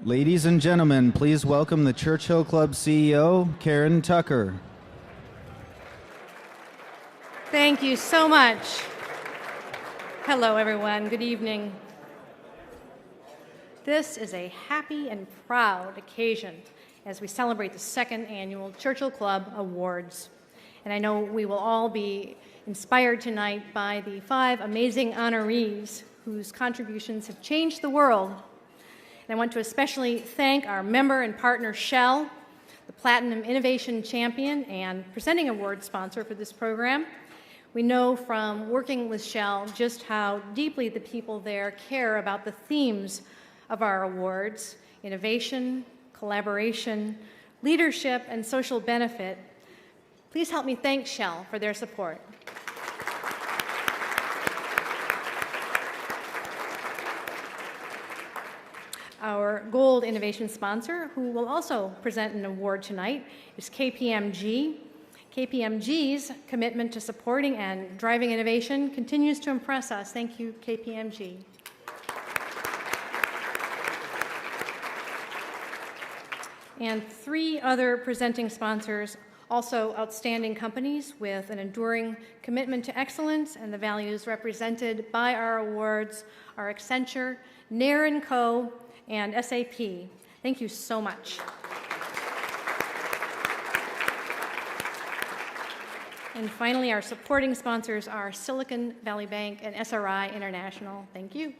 Ladies and gentlemen, please welcome the Churchill Club CEO, Karen Tucker. Thank you so much. Hello, everyone. Good evening. This is a happy and proud occasion as we celebrate the second annual Churchill Club Awards. And I know we will all be inspired tonight by the 5 amazing honorees whose contributions have changed the world. And I want to especially thank our member and partner Shell, the Platinum Innovation Champion and presenting award sponsor for this program. We know from working with Shell just how deeply the people there care about the themes of our awards: innovation, collaboration, leadership, and social benefit. Please help me thank Shell for their support. Our Gold Innovation sponsor, who will also present an award tonight, is KPMG. KPMG's commitment to supporting and driving innovation continues to impress us. Thank you, KPMG. And 3 other presenting sponsors, also outstanding companies with an enduring commitment to excellence and the values represented by our awards, are Accenture, Nair & Co., and SAP. Thank you so much. And finally, our supporting sponsors are Silicon Valley Bank and SRI International. Thank you.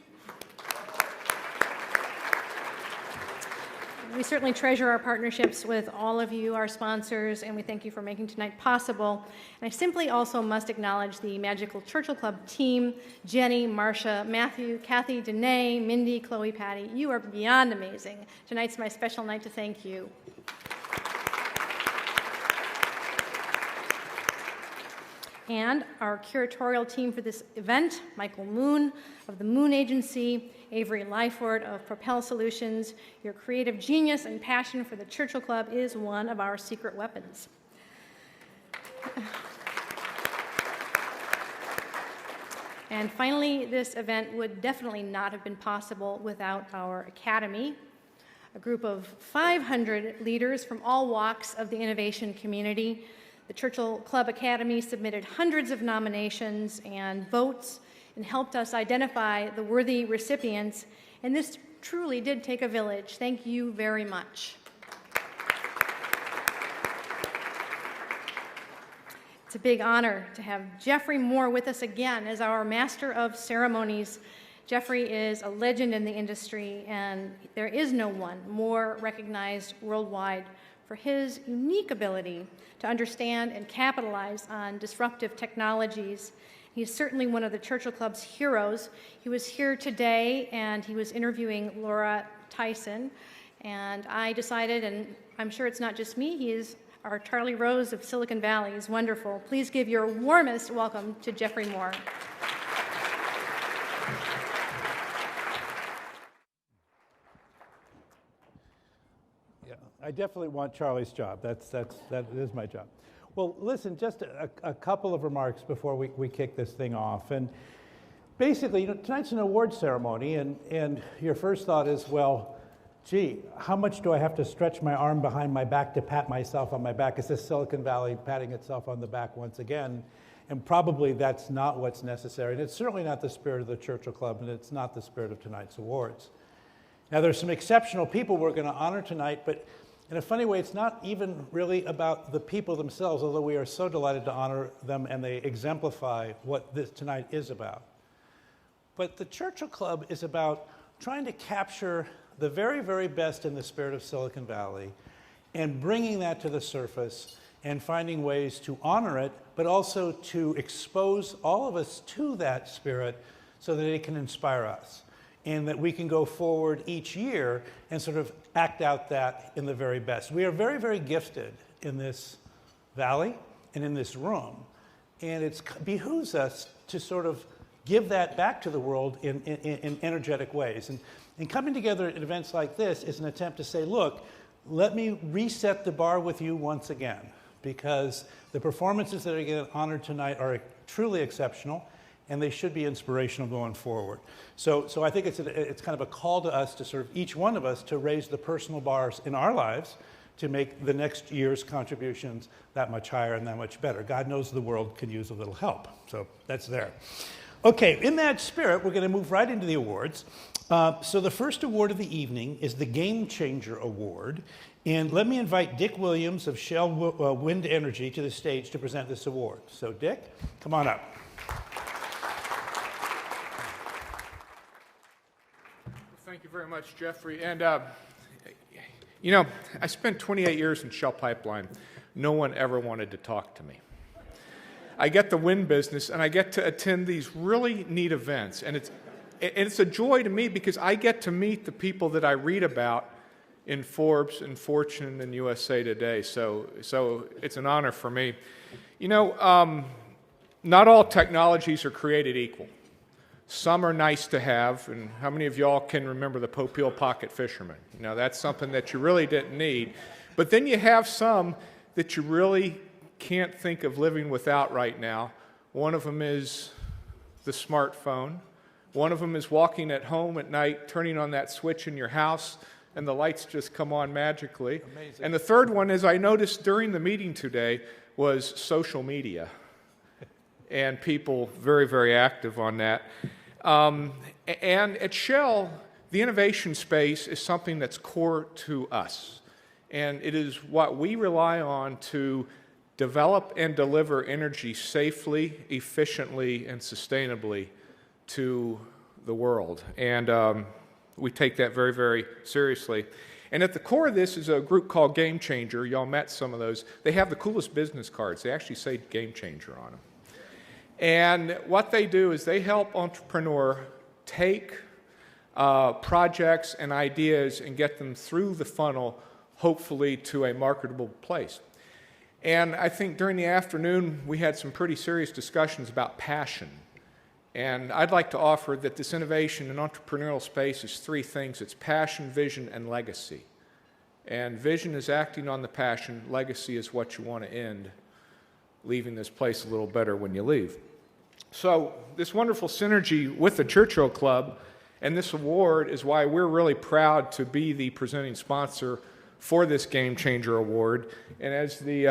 We certainly treasure our partnerships with all of you, our sponsors, and we thank you for making tonight possible. And I simply also must acknowledge the magical Churchill Club team: Jenny, Marcia, Matthew, Kathy, Danae, Mindy, Chloe, Patty. You are beyond amazing. Tonight's my special night to thank you. And our curatorial team for this event: Michael Moon of the Moon Agency, Avery Lyford of Propel Solutions. Your creative genius and passion for the Churchill Club is one of our secret weapons. And finally, this event would definitely not have been possible without our Academy, a group of 500 leaders from all walks of the innovation community. The Churchill Club Academy submitted hundreds of nominations and votes and helped us identify the worthy recipients, and this truly did take a village. Thank you very much. It's a big honor to have Geoffrey Moore with us again as our Master of Ceremonies. Geoffrey is a legend in the industry, and there is no one more recognized worldwide for his unique ability to understand and capitalize on disruptive technologies. He's certainly one of the Churchill Club's heroes. He was here today, and he was interviewing Laura Tyson, and I decided, and I'm sure it's not just me, he is our Charlie Rose of Silicon Valley. He's wonderful. Please give your warmest welcome to Geoffrey Moore. I definitely want Charlie's job. That is my job. Well, listen, just a couple of remarks before we kick this thing off. And basically, tonight's an award ceremony, and your first thought is, well, gee, how much do I have to stretch my arm behind my back to pat myself on my back? Is this Silicon Valley patting itself on the back once again? And probably that's not what's necessary. And it's certainly not the spirit of the Churchill Club, and it's not the spirit of tonight's awards. Now, there's some exceptional people we're going to honor tonight, but in a funny way, it's not even really about the people themselves, although we are so delighted to honor them and they exemplify what this tonight is about. But the Churchill Club is about trying to capture the very, very best in the spirit of Silicon Valley and bringing that to the surface and finding ways to honor it, but also to expose all of us to that spirit so that it can inspire us, and that we can go forward each year and sort of act out that in the very best. We are very, very gifted in this valley and in this room, and it behooves us to sort of give that back to the world in energetic ways. And coming together at events like this is an attempt to say, look, let me reset the bar with you once again, because the performances that are getting honored tonight are truly exceptional, and they should be inspirational going forward. So I think it's kind of a call to us, to sort of each one of us, to raise the personal bars in our lives to make the next year's contributions that much higher and that much better. God knows the world could use a little help, so that's there. Okay, in that spirit, we're going to move right into the awards. So the first award of the evening is the Game Changer Award. And let me invite Dick Williams of Shell Wind Energy to the stage to present this award. So Dick, come on up. Thank you very much, Geoffrey. And, you know, I spent 28 years in Shell Pipeline. No one ever wanted to talk to me. I get the wind business, and I get to attend these really neat events. And it's a joy to me because I get to meet the people that I read about in Forbes and Fortune and USA Today. So it's an honor for me. You know, not all technologies are created equal. Some are nice to have, and how many of y'all can remember the Popeil pocket fisherman? You know, that's something that you really didn't need. But then you have some that you really can't think of living without right now. One of them is the smartphone. One of them is walking at home at night, turning on that switch in your house, and the lights just come on magically. Amazing. And the third one, as I noticed during the meeting today, was social media. And people very, very active on that. And at Shell, the innovation space is something that's core to us. And it is what we rely on to develop and deliver energy safely, efficiently, and sustainably to the world. And we take that very, very seriously. And at the core of this is a group called Game Changer. Y'all met some of those. They have the coolest business cards. They actually say Game Changer on them. And what they do is they help entrepreneurs take projects and ideas and get them through the funnel, hopefully to a marketable place. And I think during the afternoon, we had some pretty serious discussions about passion. And I'd like to offer that this innovation and entrepreneurial space is three things. It's passion, vision, and legacy. And vision is acting on the passion. Legacy is what you want to end, leaving this place a little better when you leave. So this wonderful synergy with the Churchill Club and this award is why we're really proud to be the presenting sponsor for this Game Changer Award. And as the,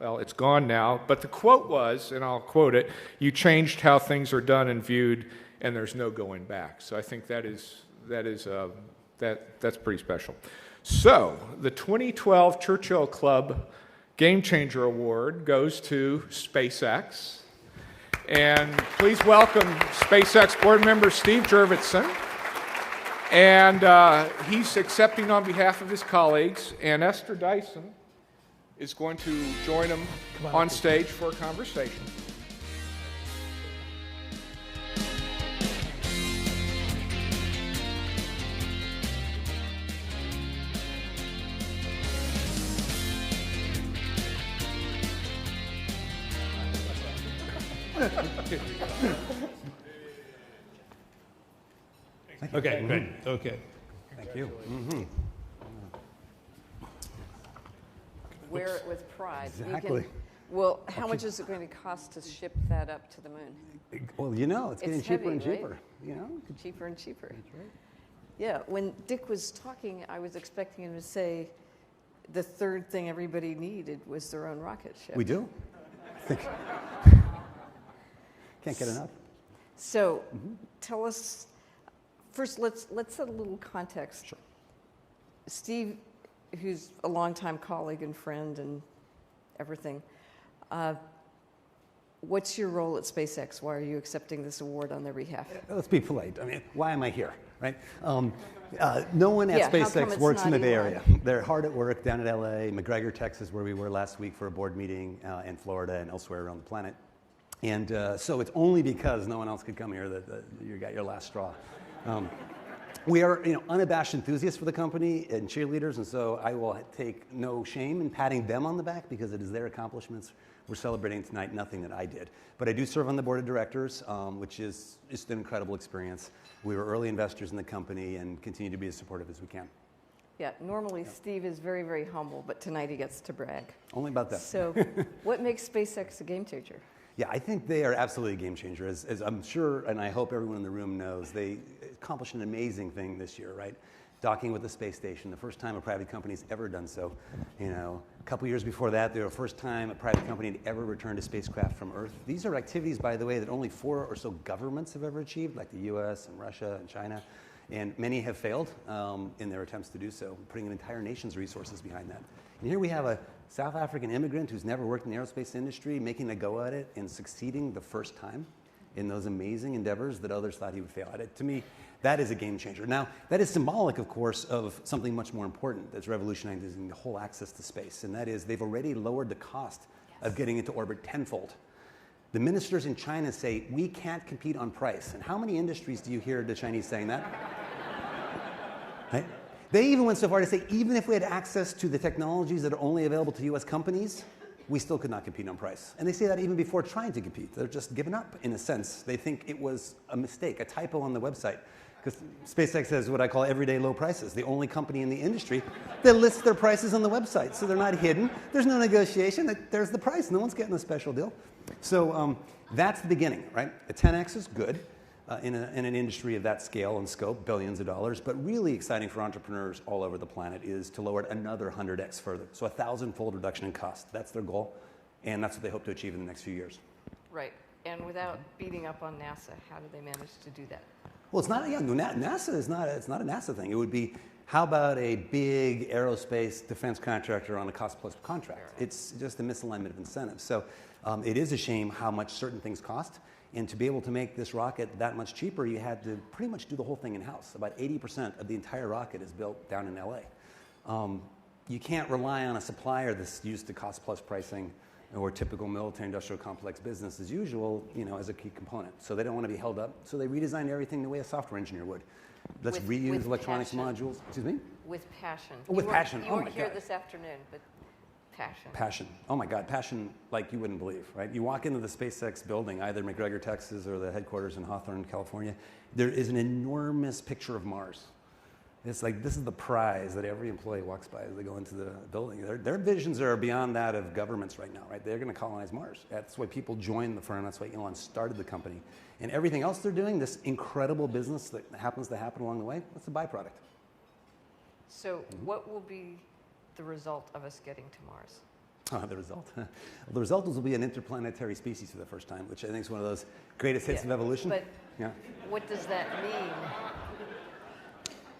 well, it's gone now, but the quote was, and I'll quote it, "You changed how things are done and viewed, and there's no going back." So I think that's pretty special. So the 2012 Churchill Club Game Changer Award goes to Spacex. And please welcome Spacex board member Steve Jurvetson. And he's accepting on behalf of his colleagues. And Esther Dyson is going to join him on stage for a conversation. Okay, great. Okay. Thank you. Mm-hmm. Wear it with pride. Exactly. Well, how much is it going to cost to ship that up to the moon? Well, you know, it's getting cheaper and heavy, cheaper. right? You know, Cheaper and cheaper. That's right. Yeah, when Dick was talking, I was expecting him to say the third thing everybody needed was their own rocket ship. We do. Can't get enough. So, tell us first. Let's set a little context. Sure. Steve, who's a longtime colleague and friend and everything, what's your role at SpaceX? Why are you accepting this award on their behalf? Let's be polite. I mean, why am I here, right? No one at Yeah, how come SpaceX it's works in the not Bay Elon? Area. They're hard at work down at LA, McGregor, Texas, where we were last week for a board meeting, in Florida and elsewhere around the planet. And so it's only because no one else could come here that you got your last straw. We are, unabashed enthusiasts for the company and cheerleaders, and so I will take no shame in patting them on the back because it is their accomplishments we're celebrating tonight, nothing that I did. But I do serve on the board of directors, which is just an incredible experience. We were early investors in the company and continue to be as supportive as we can. Yeah, normally Steve is very, very humble, but tonight he gets to brag. Only about that. So, what makes SpaceX a game changer? Yeah, I think they are absolutely a game changer. As I'm sure, and I hope everyone in the room knows, they accomplished an amazing thing this year, right? Docking with the space station, the first time a private company's ever done so. You know, a couple years before that, they were the first time a private company had ever returned a spacecraft from Earth. These are activities, by the way, that only 4 or so governments have ever achieved, like the US and Russia and China. And many have failed in their attempts to do so, putting an entire nation's resources behind that. And here we have a South African immigrant who's never worked in the aerospace industry, making a go at it and succeeding the first time in those amazing endeavors that others thought he would fail at. It, to me, that is a game changer. Now, that is symbolic, of course, of something much more important that's revolutionizing the whole access to space, and that is they've already lowered the cost of getting into orbit tenfold. The ministers in China say, we can't compete on price. And how many industries do you hear the Chinese saying that? Right? They even went so far to say, even if we had access to the technologies that are only available to US companies, we still could not compete on price. And they say that even before trying to compete. They're just giving up, in a sense. They think it was a mistake, a typo on the website. Because SpaceX has what I call everyday low prices, the only company in the industry that lists their prices on the website. So they're not hidden. There's no negotiation. There's the price. No one's getting a special deal. So that's the beginning, right? A 10x is good in an industry of that scale and scope, billions of dollars. But really exciting for entrepreneurs all over the planet is to lower it another 100x further. So a 1,000-fold reduction in cost. That's their goal. And that's what they hope to achieve in the next few years. Right. And without beating up on NASA, how do they manage to do that? Well, it's not, NASA is not, it's not a NASA thing. It would be, how about a big aerospace defense contractor on a cost-plus contract? It's just a misalignment of incentives. So it is a shame how much certain things cost. And to be able to make this rocket that much cheaper, you had to pretty much do the whole thing in-house. About 80% of the entire rocket is built down in LA. You can't rely on a supplier that's used to cost-plus pricing or typical military industrial complex business as usual, as a key component. So they don't want to be held up. So they redesigned everything the way a software engineer would. Let's reuse electronics modules. Excuse me? With passion. With passion. You weren't here this afternoon, but passion. Passion. Oh my God, passion like you wouldn't believe, right? You walk into the SpaceX building, either McGregor, Texas, or the headquarters in Hawthorne, California. There is an enormous picture of Mars. It's like this is the prize that every employee walks by as they go into the building. Their visions are beyond that of governments right now, right? They're going to colonize Mars. That's why people join the firm. That's why Elon started the company. And everything else they're doing, this incredible business that happens to happen along the way, that's a byproduct. So what will be the result of us getting to Mars? The result? Well, the result will be an interplanetary species for the first time, which I think is one of those greatest hits of evolution. But what does that mean?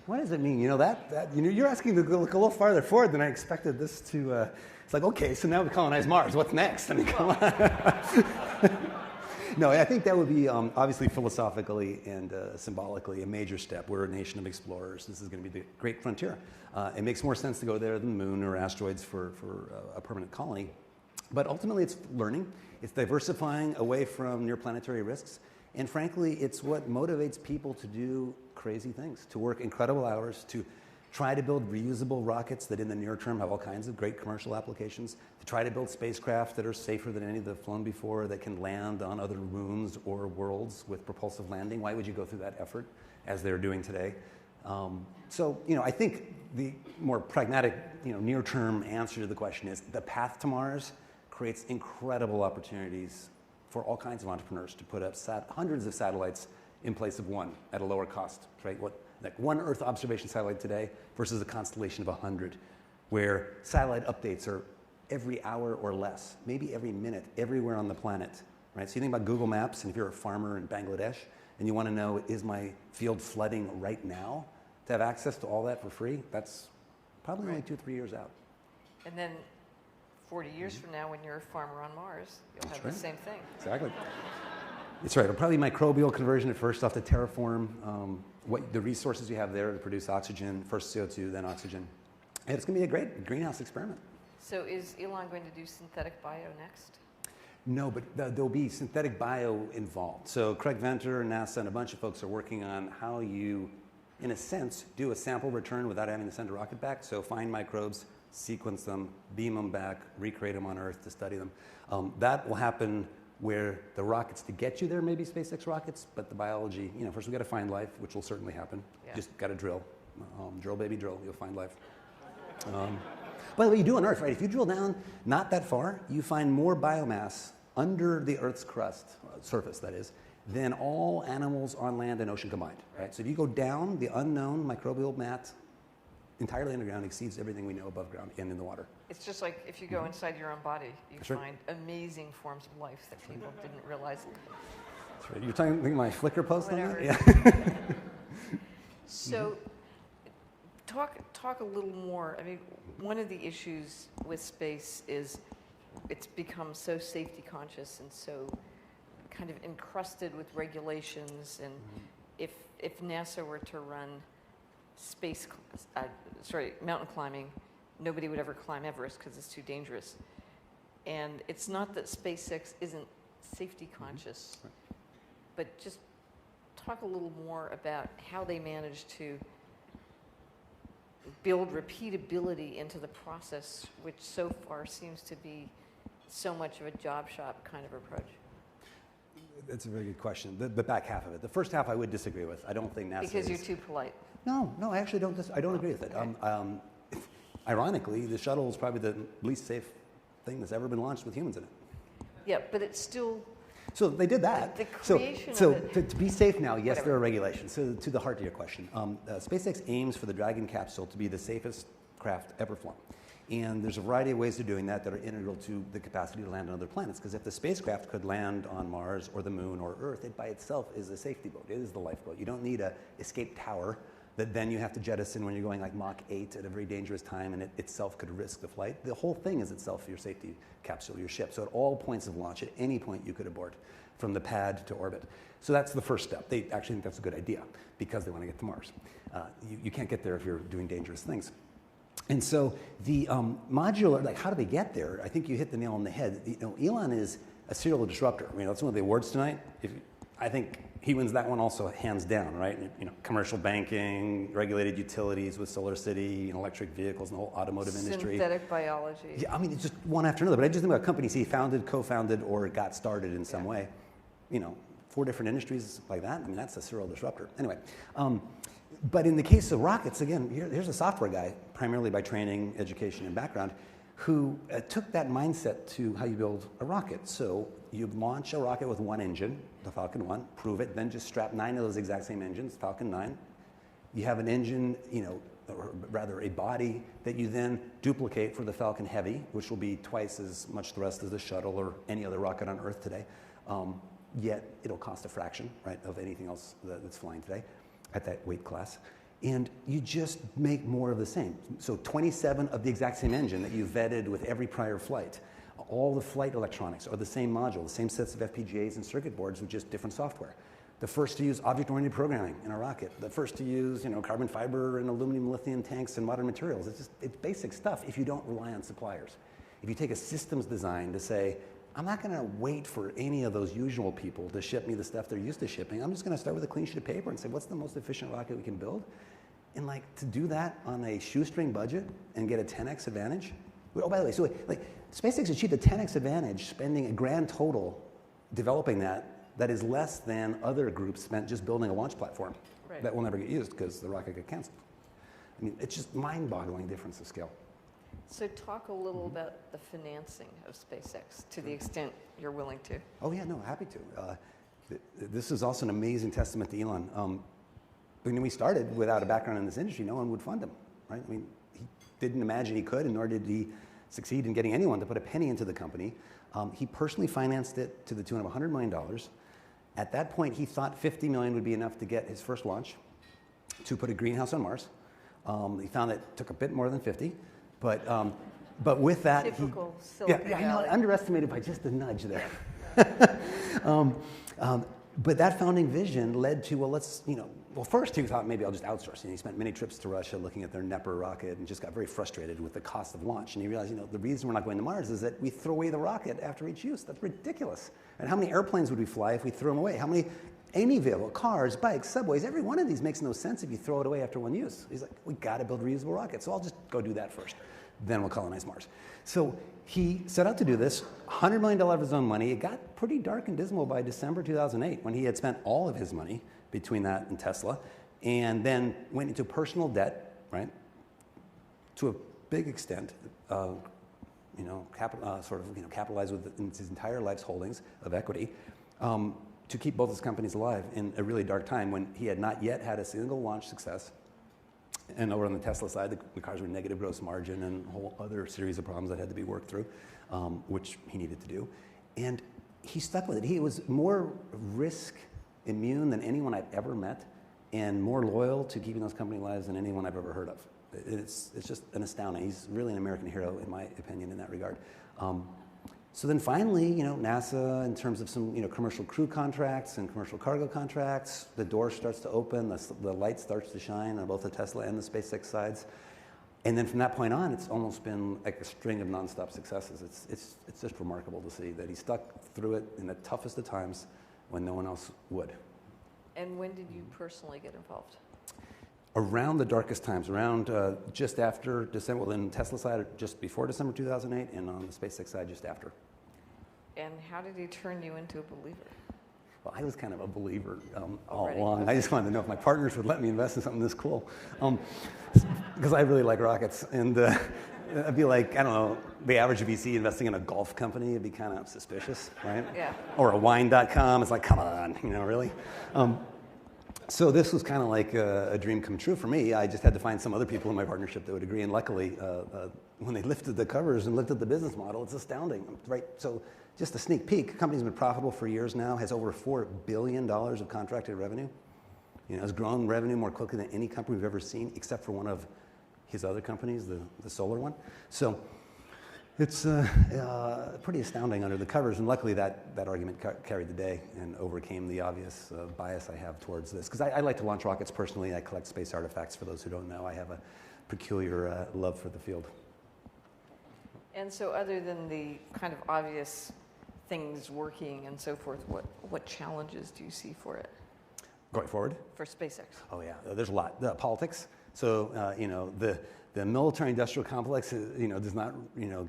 What does it mean? You're asking to look a little farther forward than I expected this to. It's like, okay, so now we colonize Mars. What's next? I mean, come on. No, I think that would be obviously philosophically and symbolically a major step. We're a nation of explorers. This is going to be the great frontier. It makes more sense to go there than the moon or asteroids for a permanent colony. But ultimately, it's learning. It's diversifying away from near-planetary risks. And frankly, it's what motivates people to do crazy things, to work incredible hours, to try to build reusable rockets that in the near term have all kinds of great commercial applications, to try to build spacecraft that are safer than any that have flown before, that can land on other moons or worlds with propulsive landing. Why would you go through that effort as they're doing today? I think the more pragmatic, near-term answer to the question is the path to Mars creates incredible opportunities for all kinds of entrepreneurs to put up hundreds of satellites in place of one at a lower cost, right? Like one Earth observation satellite today versus a constellation of 100, where satellite updates are every hour or less, maybe every minute, everywhere on the planet, right? So you think about Google Maps, and if you're a farmer in Bangladesh, and you want to know, is my field flooding right now? To have access to all that for free, that's probably only 2 or 3 years out. And then 40 years from now, when you're a farmer on Mars, you'll have the same thing. Exactly. That's right. It'll probably be microbial conversion at first, off to terraform what the resources you have there to produce oxygen, first CO2, then oxygen. And it's going to be a great greenhouse experiment. So is Elon going to do synthetic bio next? No, but there'll be synthetic bio involved. So Craig Venter, NASA, and a bunch of folks are working on how you, in a sense, do a sample return without having to send a rocket back. So find microbes, sequence them, beam them back, recreate them on Earth to study them. That will happen where the rockets to get you there may be SpaceX rockets, but the biology, first we got to find life, which will certainly happen. Yeah. Just got to drill. Drill, baby, drill. You'll find life. By the way, you do on Earth, right? If you drill down not that far, you find more biomass under the Earth's crust, surface that is, than all animals on land and ocean combined, right? So if you go down, the unknown microbial mat entirely underground exceeds everything we know above ground and in the water. It's just like if you go inside your own body, you That's right. find amazing forms of life that people didn't realize. That's right. You're talking my Flickr post on that? Whatever. Yeah. So, talk a little more. I mean, one of the issues with space is it's become so safety conscious and so kind of encrusted with regulations. And if NASA were to run mountain climbing, nobody would ever climb Everest because it's too dangerous. And it's not that SpaceX isn't safety conscious, but just talk a little more about how they managed to build repeatability into the process, which so far seems to be so much of a job shop kind of approach. That's a very good question. The back half of it. The first half I would disagree with. I don't think NASA Because you're too polite. No, I actually don't. I don't agree with it. Ironically, the shuttle is probably the least safe thing that's ever been launched with humans in it. Yeah, but it's still. So they did that. The creation of it. To be safe now, yes, Whatever. there are regulations. So to the heart of your question, SpaceX aims for the Dragon capsule to be the safest craft ever flown. And there's a variety of ways of doing that are integral to the capacity to land on other planets. Because if the spacecraft could land on Mars or the Moon or Earth, it by itself is a safety boat. It is the lifeboat. You don't need an escape tower that then you have to jettison when you're going like Mach 8 at a very dangerous time, and it itself could risk the flight. The whole thing is itself your safety capsule, your ship. So at all points of launch, at any point you could abort, from the pad to orbit. So that's the first step. They actually think that's a good idea because they want to get to Mars. You can't get there if you're doing dangerous things. And so the modular, like how do they get there? I think you hit the nail on the head. Elon is a serial disruptor. I mean, that's one of the awards tonight. I think he wins that one also hands down, right? Commercial banking, regulated utilities with Solar City, and electric vehicles, and the whole automotive industry. Synthetic biology. Yeah, I mean, it's just one after another. But I just think about companies he founded, co-founded, or got started in some way. 4 different industries like that. I mean, that's a serial disruptor. Anyway, but in the case of rockets, again, here's a software guy, primarily by training, education, and background, who took that mindset to how you build a rocket. So you launch a rocket with one engine, the Falcon 1, prove it, then just strap 9 of those exact same engines, Falcon 9. You have an engine, or rather a body that you then duplicate for the Falcon Heavy, which will be twice as much thrust as the shuttle or any other rocket on Earth today. Yet it'll cost a fraction, right, of anything else that's flying today at that weight class. And you just make more of the same. So 27 of the exact same engine that you vetted with every prior flight. All the flight electronics are the same module, the same sets of FPGAs and circuit boards with just different software. The first to use object-oriented programming in a rocket. The first to use carbon fiber and aluminum lithium tanks and modern materials. It's basic stuff if you don't rely on suppliers. If you take a systems design to say, I'm not going to wait for any of those usual people to ship me the stuff they're used to shipping. I'm just going to start with a clean sheet of paper and say, what's the most efficient rocket we can build? And to do that on a shoestring budget and get a 10x advantage. Oh, by the way, so SpaceX achieved a 10x advantage spending a grand total developing that is less than other groups spent just building a launch platform that will never get used because the rocket got canceled. I mean, it's just mind-boggling difference of scale. So talk a little about the financing of SpaceX to the extent you're willing to. Oh yeah, no, happy to. This is also an amazing testament to Elon. When we started without a background in this industry, no one would fund him, right? I mean, he didn't imagine he could, and nor did he succeed in getting anyone to put a penny into the company. He personally financed it to the tune of $100 million. At that point, he thought $50 million would be enough to get his first launch, to put a greenhouse on Mars. He found it took a bit more than 50. But with that, Typical Silicon I know, Valley. underestimated by just a nudge there. But that founding vision led to, first he thought maybe I'll just outsource. He spent many trips to Russia looking at their Dnepr rocket and just got very frustrated with the cost of launch. And he realized, the reason we're not going to Mars is that we throw away the rocket after each use. That's ridiculous. And how many airplanes would we fly if we threw them away? Any vehicle, cars, bikes, subways, every one of these makes no sense if you throw it away after one use. He's like, we got to build a reusable rocket, so I'll just go do that first. Then we'll colonize Mars. So he set out to do this, $100 million of his own money. It got pretty dark and dismal by December 2008 when he had spent all of his money between that and Tesla, and then went into personal debt, right, to a big extent, capitalize with his entire life's holdings of equity to keep both his companies alive in a really dark time when he had not yet had a single launch success. And over on the Tesla side, the cars were negative gross margin and a whole other series of problems that had to be worked through, which he needed to do. And he stuck with it. He was more risk immune than anyone I've ever met and more loyal to keeping those company lives than anyone I've ever heard of. It's just an astounding. He's really an American hero, in my opinion, in that regard. So then finally, NASA, in terms of some commercial crew contracts and commercial cargo contracts, the door starts to open, the light starts to shine on both the Tesla and the Spacex sides. And then from that point on, it's almost been like a string of nonstop successes. It's just remarkable to see that he stuck through it in the toughest of times when no one else would. And when did you personally get involved? Around the darkest times, around just after December, well, on the Tesla side, just before December 2008, and on the SpaceX side, just after. And how did he turn you into a believer? Well, I was kind of a believer all along. I just wanted to know if my partners would let me invest in something this cool. Because I really like rockets. And I'd be like, I don't know, the average VC investing in a golf company would be kind of suspicious, right? Yeah. Or a wine.com. It's like, come on, really? So this was kind of like a dream come true for me. I just had to find some other people in my partnership that would agree. And luckily, when they lifted the covers and looked at the business model, it's astounding, right? So just a sneak peek, the company's been profitable for years now, has over $4 billion of contracted revenue. Has grown revenue more quickly than any company we've ever seen, except for one of his other companies, the solar one. So it's pretty astounding under the covers, and luckily that argument carried the day and overcame the obvious bias I have towards this. Because I like to launch rockets personally. I collect space artifacts. For those who don't know, I have a peculiar love for the field. And so other than the kind of obvious things working and so forth, what challenges do you see for it? Going forward? For SpaceX? Oh yeah, there's a lot. The politics. So the military-industrial complex, does not,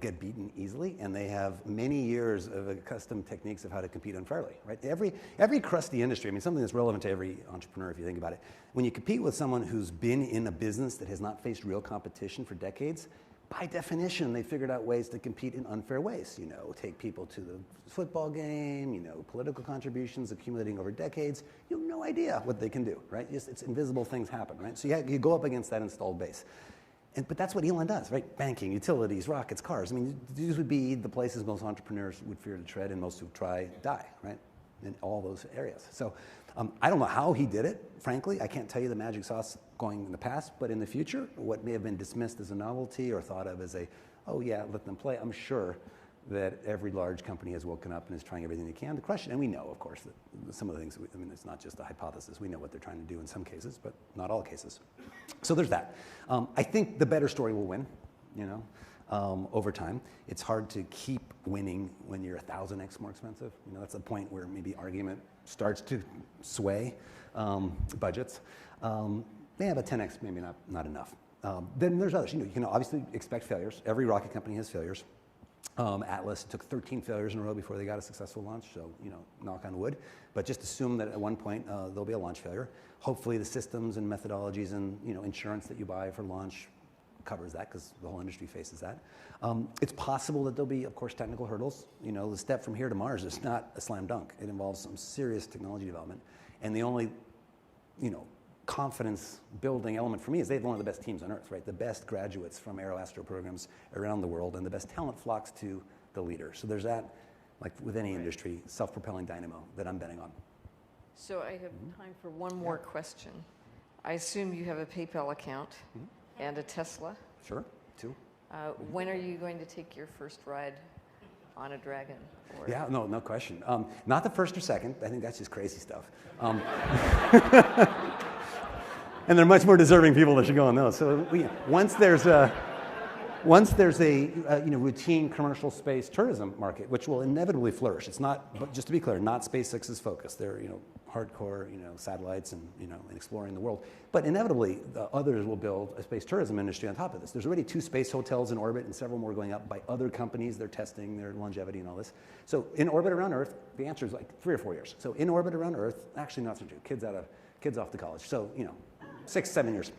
get beaten easily, and they have many years of accustomed techniques of how to compete unfairly, right? Every crusty industry, something that's relevant to every entrepreneur if you think about it. When you compete with someone who's been in a business that has not faced real competition for decades, by definition, they figured out ways to compete in unfair ways. Take people to the football game, political contributions accumulating over decades. You have no idea what they can do, right? It's invisible things happen, right? So you go up against that installed base. But that's what Elon does, right? Banking, utilities, rockets, cars. These would be the places most entrepreneurs would fear to tread, and most who try die, right? In all those areas. So I don't know how he did it, frankly. I can't tell you the magic sauce going in the past, but in the future, what may have been dismissed as a novelty or thought of as let them play, I'm sure that every large company has woken up and is trying everything they can. The question, and we know, of course, that some of the things, it's not just a hypothesis. We know what they're trying to do in some cases, but not all cases. So there's that. I think the better story will win, over time. It's hard to keep winning when you're 1,000x more expensive. That's a point where maybe argument starts to sway budgets. But 10x maybe not enough. Then there's others. You can obviously expect failures. Every rocket company has failures. Atlas took 13 failures in a row before they got a successful launch, so knock on wood. But just assume that at one point there'll be a launch failure. Hopefully the systems and methodologies and insurance that you buy for launch covers that, because the whole industry faces that. It's possible that there'll be, of course, technical hurdles. The step from here to Mars is not a slam dunk. It involves some serious technology development, and the only confidence building element for me is they have one of the best teams on Earth, right? The best graduates from aero-astro programs around the world, and the best talent flocks to the leader. So there's that, like with any industry, self-propelling dynamo that I'm betting on. So I have time for one more question. I assume you have a PayPal account and a Tesla. Sure, two. When are you going to take your first ride on a Dragon? Yeah, no question. Not the first or second. I think that's just crazy stuff. And there are much more deserving people that should go on those. So once there's a routine commercial space tourism market, which will inevitably flourish. It's not, but just to be clear, not SpaceX's focus. They're hardcore satellites and exploring the world. But inevitably, others will build a space tourism industry on top of this. There's already 2 space hotels in orbit and several more going up by other companies. They're testing their longevity and all this. So in orbit around Earth, the answer is like 3 or 4 years. So in orbit around Earth, actually not so true. Kids off to college. So 6, 7 years.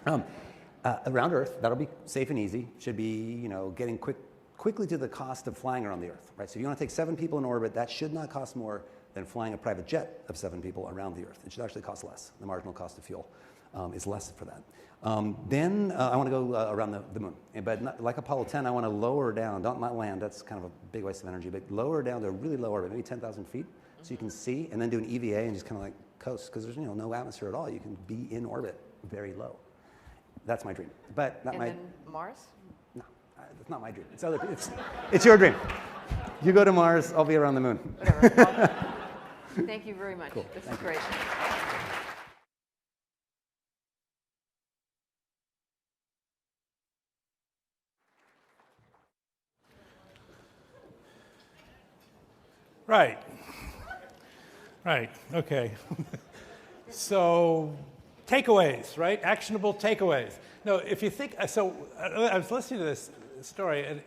Around Earth, that'll be safe and easy. Should be getting quick quickly to the cost of flying around the Earth, right? So you want to take 7 people in orbit, that should not cost more than flying a private jet of 7 people around the Earth. It should actually cost less. The marginal cost of fuel is less for that. Then I want to go around the moon. But not, like Apollo 10, I want to lower down, not land, that's kind of a big waste of energy, but lower down to a really low orbit, maybe 10,000 feet, so you can see, and then do an EVA and just kind of like coast, because there's no atmosphere at all. You can be in orbit very low. That's my dream. But not And then Mars? No, it's not my dream. It's your dream. You go to Mars, I'll be around the moon. Whatever. Thank you very much. Cool. This is great. Right. Right. Okay. So, takeaways, right? Actionable takeaways. No, if you think, so I was listening to this story, and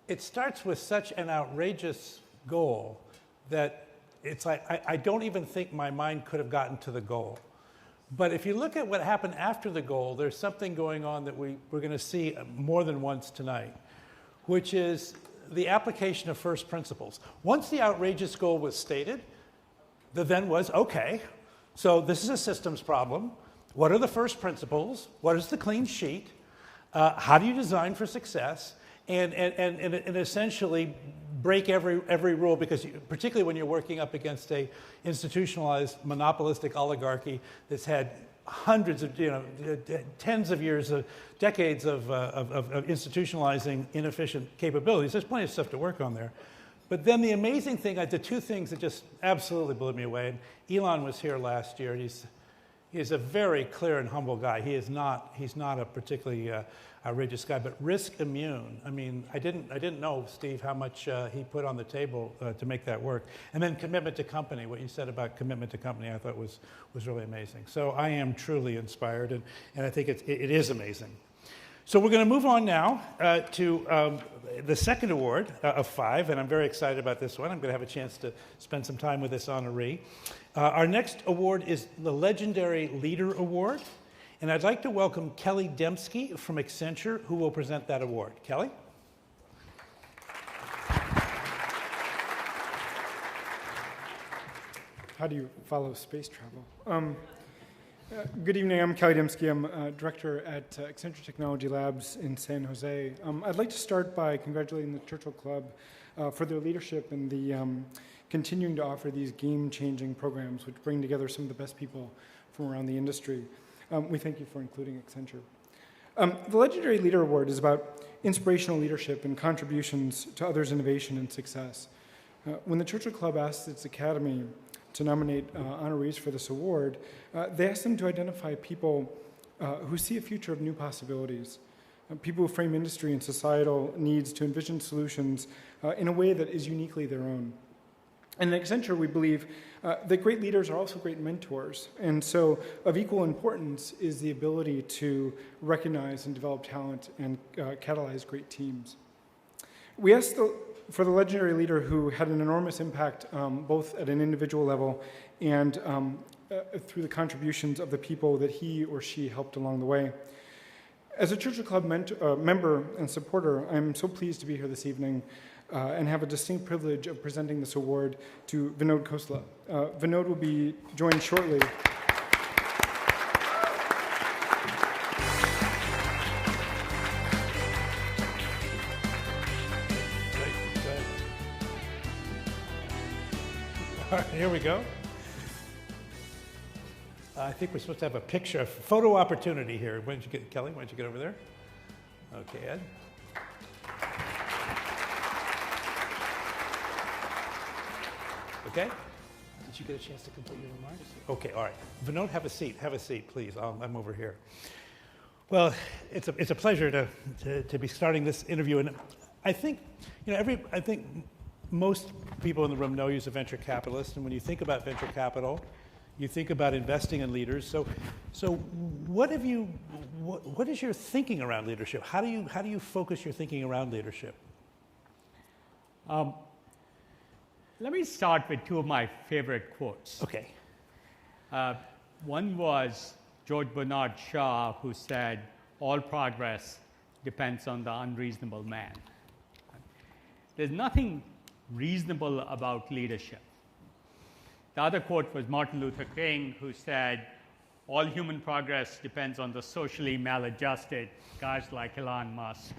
it starts with such an outrageous goal that it's like, I don't even think my mind could have gotten to the goal. But if you look at what happened after the goal, there's something going on that we're going to see more than once tonight, which is the application of first principles. Once the outrageous goal was stated, the then was, okay, so this is a systems problem. What are the first principles? What is the clean sheet? How do you design for success? And essentially break every rule, because particularly when you're working up against a institutionalized monopolistic oligarchy that's had hundreds of, tens of years, decades of institutionalizing inefficient capabilities. There's plenty of stuff to work on there. But then the amazing thing, the two things that just absolutely blew me away, and Elon was here last year, and he's a very clear and humble guy. He's not a particularly outrageous guy, but risk immune. I mean, I didn't know, Steve, how much he put on the table to make that work. And then commitment to company. What you said about commitment to company, I thought was really amazing. So I am truly inspired, and I think it is amazing. So we're going to move on now to the second award of 5, and I'm very excited about this one. I'm going to have a chance to spend some time with this honoree. Our next award is the Legendary Leader Award, and I'd like to welcome Kelly Dembski from Accenture, who will present that award. Kelly? How do you follow space travel? Good evening, I'm Kelly Dembski. I'm director at Accenture Technology Labs in San Jose. I'd like to start by congratulating the Churchill Club for their leadership and the continuing to offer these game-changing programs which bring together some of the best people from around the industry. We thank you for including Accenture. The Legendary Leader Award is about inspirational leadership and contributions to others' innovation and success. When the Churchill Club asked its academy to nominate honorees for this award, they asked them to identify people who see a future of new possibilities, people who frame industry and societal needs to envision solutions in a way that is uniquely their own. And at Accenture, we believe that great leaders are also great mentors. And so of equal importance is the ability to recognize and develop talent and catalyze great teams. We asked for the legendary leader who had an enormous impact both at an individual level and through the contributions of the people that he or she helped along the way. As a Churchill Club member and supporter, I'm so pleased to be here this evening and have a distinct privilege of presenting this award to Vinod Khosla. Vinod will be joined shortly. All right, here we go. I think we're supposed to have a picture, a photo opportunity here. Why don't you get, Kelly, why don't you get over there? Okay, Ed. Okay? Did you get a chance to complete your remarks? Okay, all right. Vinod, have a seat, please. I'm over here. Well, it's a pleasure to be starting this interview, and I think, I think most people in the room know you as a venture capitalist, and when you think about venture capital, you think about investing in leaders. So what is your thinking around leadership? How do you focus your thinking around leadership? Let me start with two of my favorite quotes. Okay. One was George Bernard Shaw, who said, "All progress depends on the unreasonable man." there's nothing reasonable about leadership. The other quote was Martin Luther King, who said, all human progress depends on the socially maladjusted guys like Elon Musk.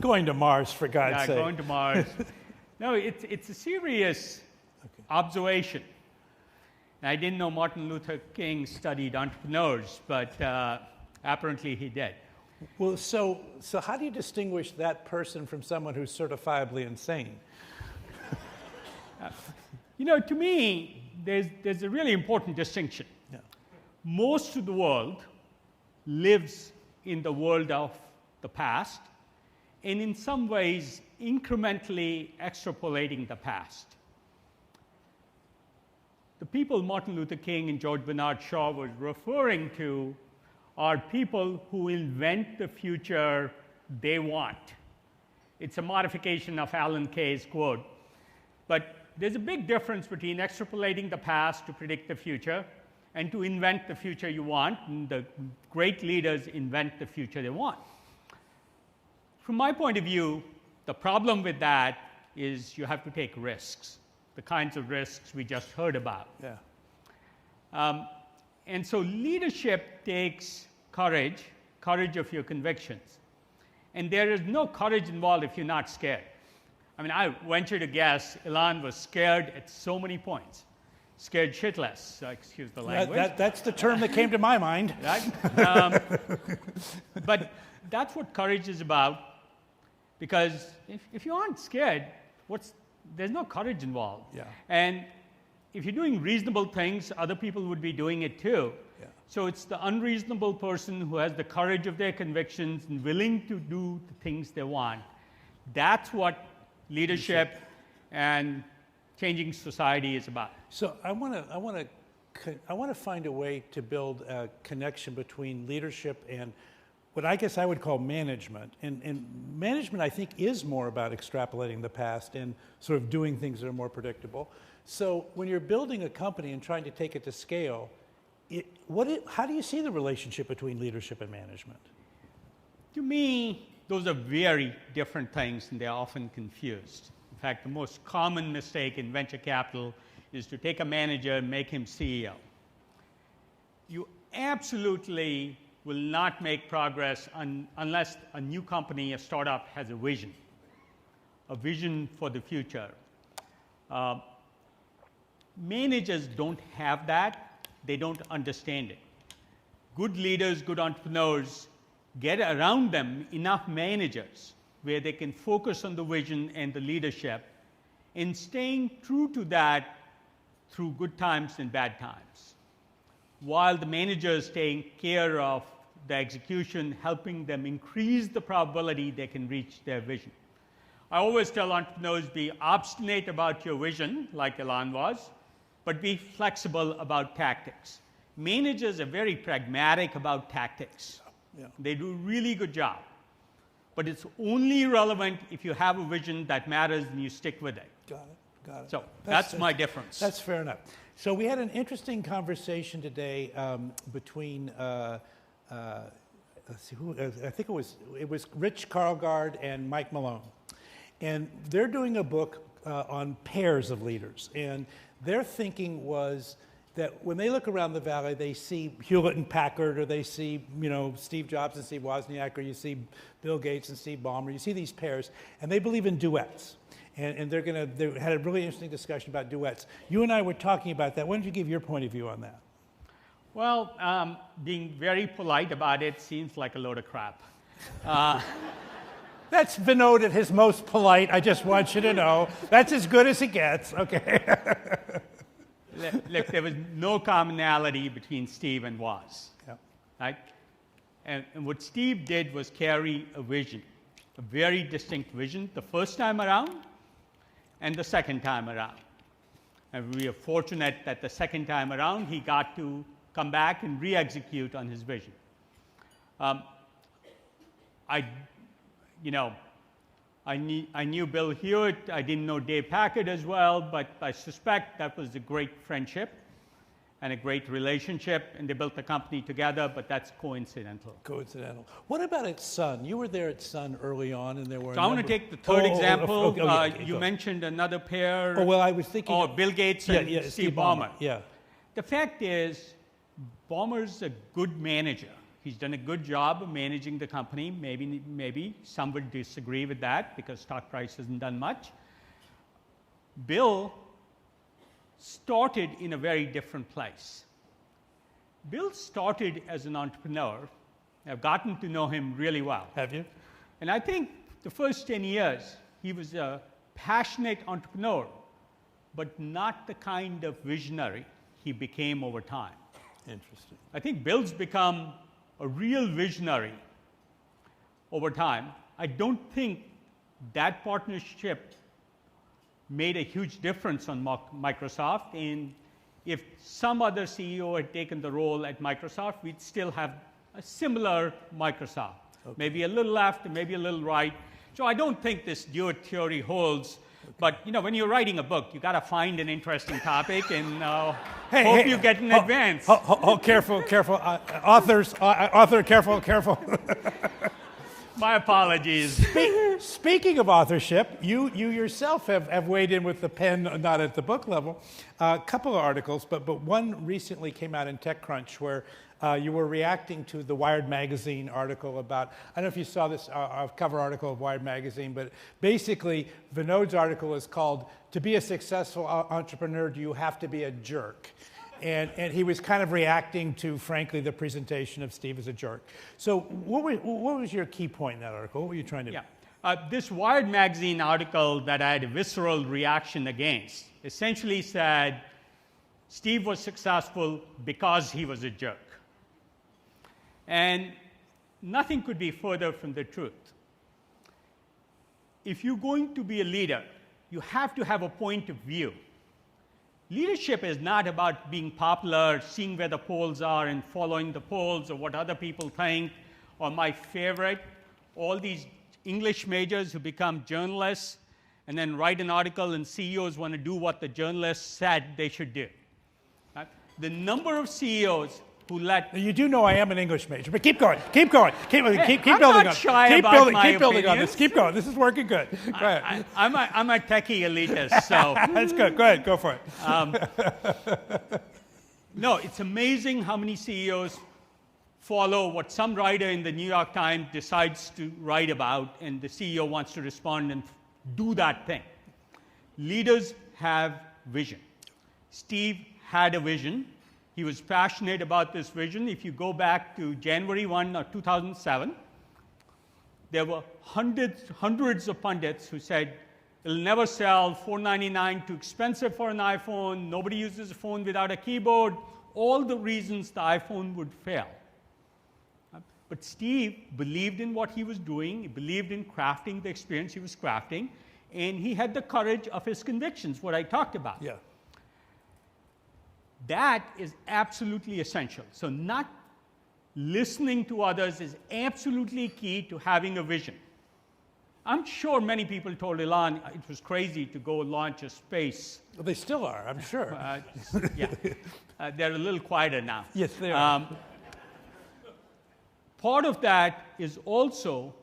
Going to Mars, for God's sake. Going to Mars. No, it's a serious observation. And I didn't know Martin Luther King studied entrepreneurs, but apparently he did. Well, so how do you distinguish that person from someone who's certifiably insane? To me, there's a really important distinction. Yeah. Most of the world lives in the world of the past, and in some ways, incrementally extrapolating the past. The people Martin Luther King and George Bernard Shaw were referring to are people who invent the future they want. It's a modification of Alan Kay's quote. But there's a big difference between extrapolating the past to predict the future and to invent the future you want. And the great leaders invent the future they want. From my point of view, the problem with that is you have to take risks, the kinds of risks we just heard about. Yeah. And so leadership takes courage of your convictions. And there is no courage involved if you're not scared. I mean, I venture to guess Elon was scared at so many points. Scared shitless, excuse the language. That's the term that came to my mind. Right? But that's what courage is about. Because if you aren't scared, there's no courage involved. Yeah. And if you're doing reasonable things, other people would be doing it too. Yeah. So it's the unreasonable person who has the courage of their convictions and willing to do the things they want. That's what leadership and changing society is about. So I want to find a way to build a connection between leadership and what I guess I would call management. And management, I think, is more about extrapolating the past and sort of doing things that are more predictable. So when you're building a company and trying to take it to scale, how do you see the relationship between leadership and management? To me, those are very different things, and they're often confused. In fact, the most common mistake in venture capital is to take a manager and make him CEO. You absolutely will not make progress unless a new company, a startup, has a vision for the future. Managers don't have that. They don't understand it. Good leaders, good entrepreneurs get around them enough managers where they can focus on the vision and the leadership and staying true to that through good times and bad times, while the managers take care of the execution, helping them increase the probability they can reach their vision. I always tell entrepreneurs, be obstinate about your vision, like Elon was, but be flexible about tactics. Managers are very pragmatic about tactics. Yeah. They do a really good job. But it's only relevant if you have a vision that matters and you stick with it. Got it. So that's my difference. That's fair enough. So we had an interesting conversation today between, let's see, I think it was Rich Karlgaard and Mike Malone. And they're doing a book on pairs of leaders. And their thinking was that when they look around the valley, they see Hewlett and Packard, or they see, Steve Jobs and Steve Wozniak, or you see Bill Gates and Steve Ballmer. You see these pairs, and they believe in duets. And they had a really interesting discussion about duets. You and I were talking about that. Why don't you give your point of view on that? Well, being very polite about it seems like a load of crap. That's Vinod at his most polite. I just want you to know. That's as good as it gets. Okay. Look, there was no commonality between Steve and Woz. Yep. Right? And what Steve did was carry a vision, a very distinct vision, the first time around and the second time around. And we are fortunate that the second time around he got to come back and re-execute on his vision. I knew Bill Hewitt. I didn't know Dave Packard as well, but I suspect that was a great friendship. and a great relationship, and they built the company together, but that's coincidental. Coincidental. What about at Sun? You were there at Sun early on, and there were. So I want to take the third example. Okay, you mentioned another pair. Oh well, I was thinking. Oh, Bill Gates and Steve Ballmer. Yeah. The fact is, Ballmer's a good manager. He's done a good job of managing the company. Maybe some would disagree with that because stock price hasn't done much. Bill started in a very different place. Bill started as an entrepreneur. I've gotten to know him really well. Have you? And I think the first 10 years, he was a passionate entrepreneur, but not the kind of visionary he became over time. Interesting. I think Bill's become a real visionary over time. I don't think that partnership made a huge difference on Microsoft. And if some other CEO had taken the role at Microsoft, we'd still have a similar Microsoft. Okay. Maybe a little left, maybe a little right. So I don't think this duet theory holds. But you know, when you're writing a book, you got to find an interesting topic and hope you get in advance. Careful. Author, careful. My apologies. Speaking of authorship, you yourself have weighed in with the pen, not at the book level. A couple of articles, but one recently came out in TechCrunch where you were reacting to the Wired magazine article about, I don't know if you saw this cover article of Wired magazine, but basically Vinod's article is called, "To be a successful entrepreneur, do you have to be a jerk?" And he was kind of reacting to, frankly, the presentation of Steve as a jerk. So what was your key point in that article? What were you trying to do? This Wired magazine article that I had a visceral reaction against essentially said Steve was successful because he was a jerk. And nothing could be further from the truth. If you're going to be a leader, you have to have a point of view. Leadership is not about being popular, seeing where the polls are and following the polls or what other people think, or my favorite, all these English majors who become journalists and then write an article and CEOs want to do what the journalist said they should do. Right? The number of CEOs who let... You do know I am an English major, but keep going. Keep building on it. Keep going. This is working good. Go ahead. I'm a techie elitist, so... That's good. Go ahead. Go for it. No, it's amazing how many CEOs follow what some writer in the New York Times decides to write about, and the CEO wants to respond and do that thing. Leaders have vision. Steve had a vision. He was passionate about this vision. If you go back to January 1 of 2007, there were hundreds of pundits who said, it'll never sell, $499, too expensive for an iPhone, nobody uses a phone without a keyboard, all the reasons the iPhone would fail. But Steve believed in what he was doing, he believed in crafting the experience he was crafting, and he had the courage of his convictions, what I talked about. Yeah. That is absolutely essential. So not listening to others is absolutely key to having a vision. I'm sure many people told Elon it was crazy to go launch a space. Well, they still are, I'm sure. They're a little quieter now. Yes, they are. Part of that is also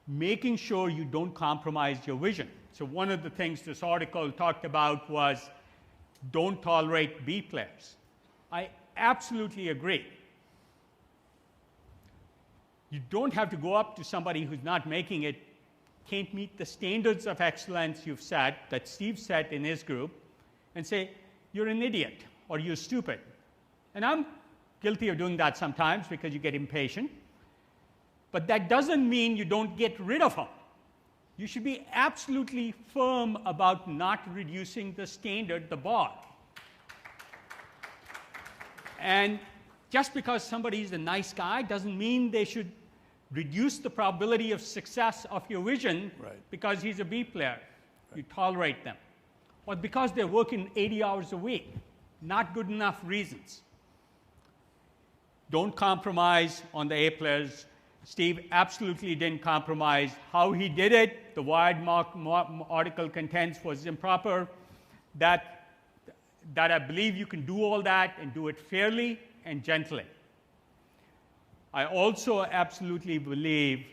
making sure you don't compromise your vision. So one of the things this article talked about was don't tolerate B players. I absolutely agree. You don't have to go up to somebody who's not making it, can't meet the standards of excellence you've set, that Steve set in his group, and say, you're an idiot or you're stupid. And I'm guilty of doing that sometimes because you get impatient. But that doesn't mean you don't get rid of them. You should be absolutely firm about not reducing the standard, the bar. And just because somebody's a nice guy doesn't mean they should reduce the probability of success of your vision because he's a B player. You tolerate them. Or because they're working 80 hours a week. Not good enough reasons. Don't compromise on the A players. Steve absolutely didn't compromise. How he did it, the Wired article contends, was improper. That that I believe you can do all that and do it fairly and gently. I also absolutely believe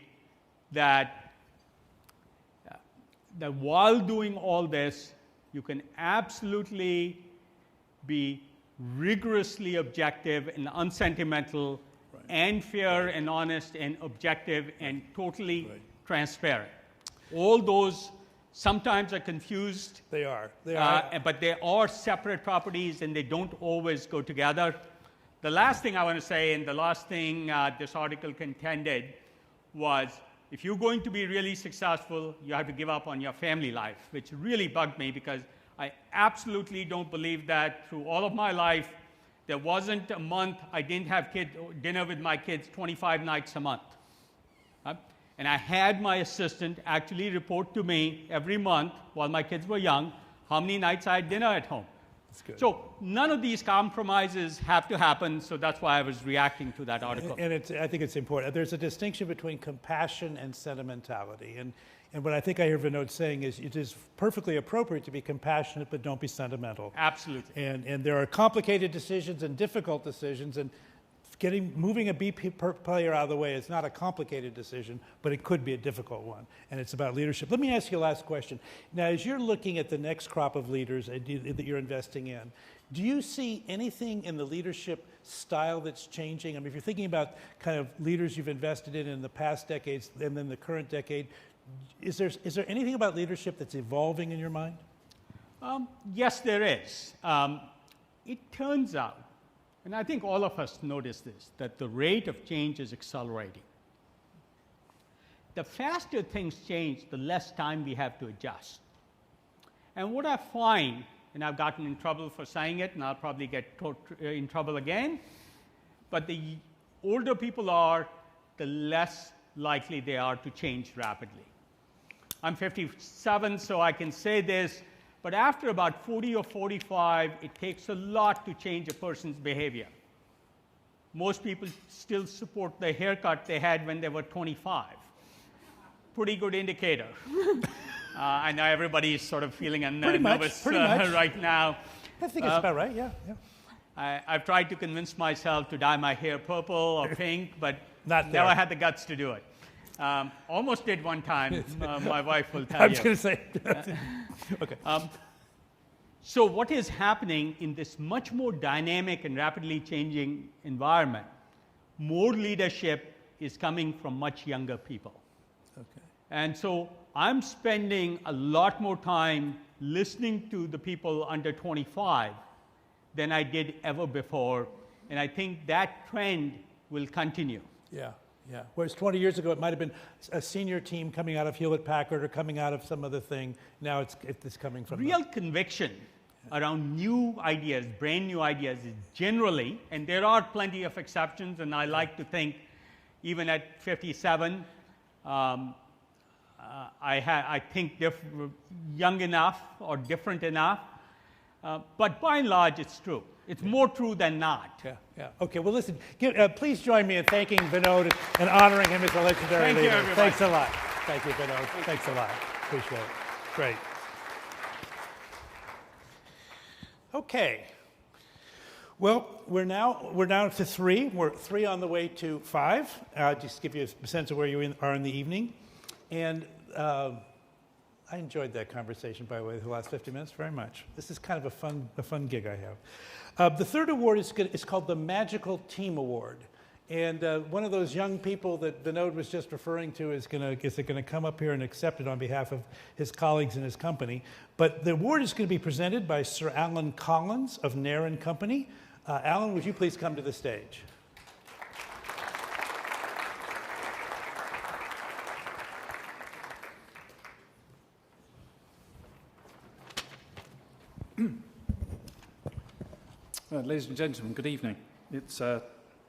that, that while doing all this, you can absolutely be rigorously objective and unsentimental and fair and honest and objective and totally transparent. All those sometimes are confused. They are. They are. But they are separate properties and they don't always go together. The last thing I want to say, and the last thing this article contended, was if you're going to be really successful, you have to give up on your family life, which really bugged me because I absolutely don't believe that through all of my life, there wasn't a month I didn't have dinner with my kids 25 nights a month. And I had my assistant actually report to me every month while my kids were young how many nights I had dinner at home. That's good. So none of these compromises have to happen, so that's why I was reacting to that article. And I think it's important. There's a distinction between compassion and sentimentality. And what I think I hear Vinod saying is it is perfectly appropriate to be compassionate, but don't be sentimental. Absolutely. And there are complicated decisions and difficult decisions, and moving a B player out of the way is not a complicated decision, but it could be a difficult one, and it's about leadership. Let me ask you a last question. Now, as you're looking at the next crop of leaders that you're investing in, do you see anything in the leadership style that's changing? I mean, if you're thinking about kind of leaders you've invested in the past decades and then the current decade, is there anything about leadership that's evolving in your mind? Yes, there is. It turns out, and I think all of us notice this, that the rate of change is accelerating. The faster things change, the less time we have to adjust. And what I find, and I've gotten in trouble for saying it, and I'll probably get in trouble again, but the older people are, the less likely they are to change rapidly. I'm 57, so I can say this, but after about 40 or 45, it takes a lot to change a person's behavior. Most people still support the haircut they had when they were 25. Pretty good indicator. I know everybody's sort of feeling nervous right now. I think it's about right, yeah. I've tried to convince myself to dye my hair purple or pink, but never had the guts to do it. Almost did one time, my wife will tell I you. was going to say. Okay. So what is happening in this much more dynamic and rapidly changing environment, more leadership is coming from much younger people. Okay. And so I'm spending a lot more time listening to the people under 25 than I did ever before, and I think that trend will continue. Yeah. Yeah. Whereas 20 years ago, it might have been a senior team coming out of Hewlett-Packard or coming out of some other thing. Now it's coming from real conviction around new ideas, brand new ideas, is generally, and there are plenty of exceptions, and I like to think, even at 57, I think young enough or different enough. But by and large, it's true. It's more true than not. Yeah. Okay, well, listen, please join me in thanking Vinod and honoring him as a legendary leader. Thank you, everybody. Thanks a lot. Thank you, Vinod. Thanks a lot. Appreciate it. Great. Okay. Well, we're down to 3. We're 3 on the way to 5. Just to give you a sense of where you are in the evening. And I enjoyed that conversation, by the way, the last 50 minutes very much. This is kind of a fun gig I have. The third award is called the Magical Team Award. And one of those young people that Vinod was just referring to is going to come up here and accept it on behalf of his colleagues in his company. But the award is going to be presented by Sir Alan Collins of Nair & Company. Alan, would you please come to the stage? Ladies and gentlemen, good evening. It's a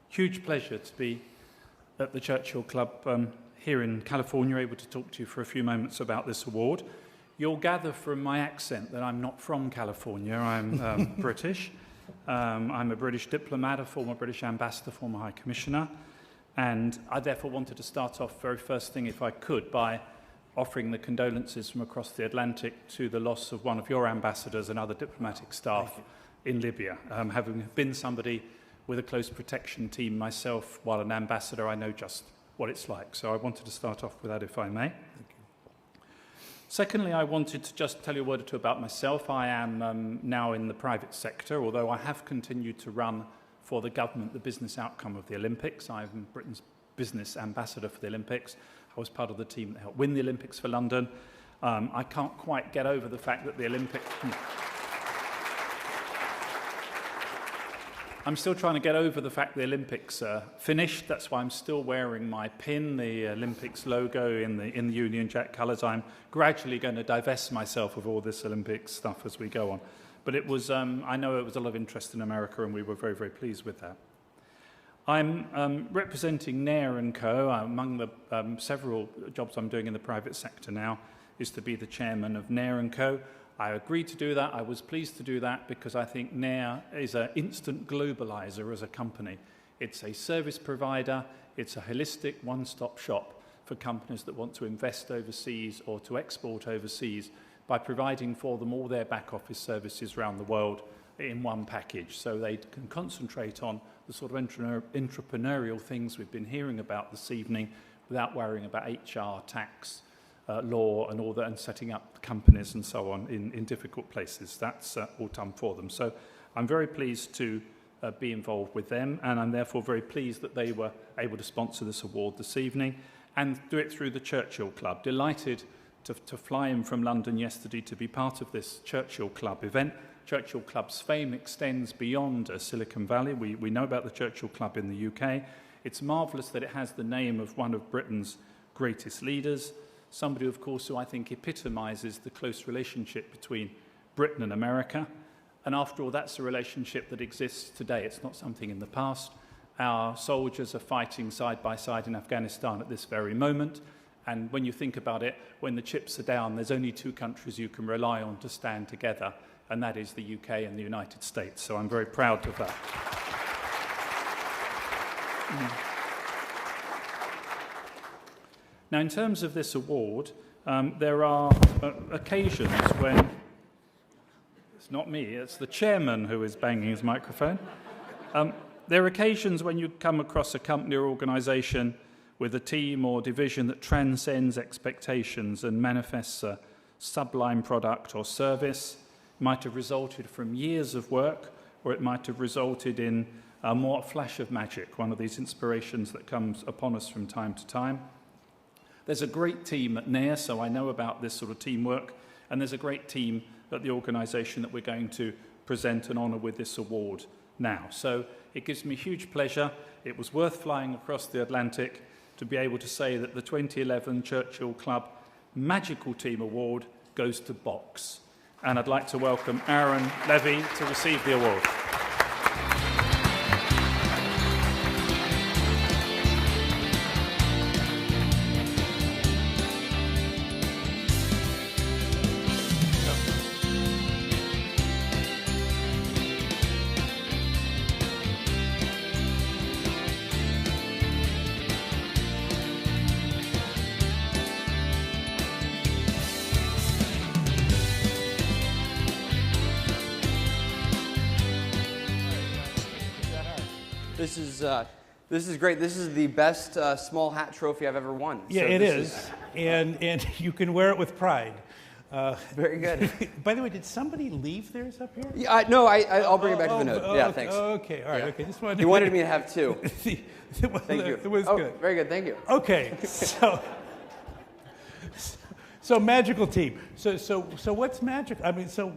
huge pleasure to be at the Churchill Club here in California, able to talk to you for a few moments about this award. You'll gather from my accent that I'm not from California. I'm British. I'm a British diplomat, a former British ambassador, former High Commissioner, and I therefore wanted to start off very first thing, if I could, by offering the condolences from across the Atlantic to the loss of one of your ambassadors and other diplomatic staff in Libya. Having been somebody with a close protection team myself while an ambassador, I know just what it's like. So I wanted to start off with that, if I may. Thank you. Secondly, I wanted to just tell you a word or two about myself. I am now in the private sector, although I have continued to run for the government the business outcome of the Olympics. I'm Britain's business ambassador for the Olympics. I was part of the team that helped win the Olympics for London. I can't quite get over the fact that the Olympics... I'm still trying to get over the fact the Olympics are finished. That's why I'm still wearing my pin, the Olympics logo in the Union Jack colours. I'm gradually going to divest myself of all this Olympics stuff as we go on. But it was, I know it was a lot of interest in America, and we were very, very pleased with that. I'm representing Nair & Co. Among the several jobs I'm doing in the private sector now is to be the chairman of Nair & Co. I agreed to do that. I was pleased to do that because I think Nair is an instant globalizer as a company. It's a service provider. It's a holistic one-stop shop for companies that want to invest overseas or to export overseas by providing for them all their back office services around the world in one package, so they can concentrate on the sort of entrepreneurial things we've been hearing about this evening without worrying about HR, tax, law and all that, and setting up companies and so on in difficult places. That's all done for them. So I'm very pleased to be involved with them, and I'm therefore very pleased that they were able to sponsor this award this evening and do it through the Churchill Club. Delighted to fly in from London yesterday to be part of this Churchill Club event. Churchill Club's fame extends beyond Silicon Valley. We know about the Churchill Club in the UK. It's marvellous that it has the name of one of Britain's greatest leaders, somebody, of course, who I think epitomises the close relationship between Britain and America. And after all, that's a relationship that exists today. It's not something in the past. Our soldiers are fighting side by side in Afghanistan at this very moment. And when you think about it, when the chips are down, there's only two countries you can rely on to stand together, and that is the UK and the United States. So I'm very proud of that. Now, in terms of this award, there are occasions when... It's not me, it's the chairman who is banging his microphone. There are occasions when you come across a company or organisation with a team or division that transcends expectations and manifests a sublime product or service. It might have resulted from years of work, or it might have resulted in a more flash of magic, one of these inspirations that comes upon us from time to time. There's a great team at Nair, so I know about this sort of teamwork, and there's a great team at the organisation that we're going to present and honour with this award now. So it gives me huge pleasure. It was worth flying across the Atlantic to be able to say that the 2011 Churchill Club Magical Team Award goes to Box. And I'd like to welcome Aaron Levy to receive the award. This is great. This is the best small hat trophy I've ever won. Yeah, so it is. And you can wear it with pride. Very good. By the way, did somebody leave theirs up here? Yeah, no, I'll bring it back to Vinod. Yeah, okay, thanks. Okay, all right, Yeah. okay. Just wanted He wanted me to have two. Thank you. It was good. Very good, thank you. Okay, so magical team. So what's magic? I mean, so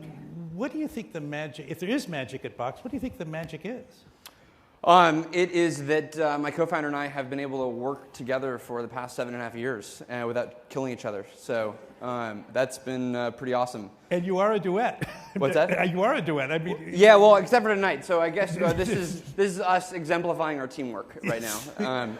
what do you think the magic, if there is magic at Box, what do you think the magic is? It is that my co-founder and I have been able to work together for the past 7.5 years without killing each other. So that's been pretty awesome. And you are a duet. What's that? You are a duet. I mean, yeah, well, except for tonight. So I guess this is us exemplifying our teamwork right now.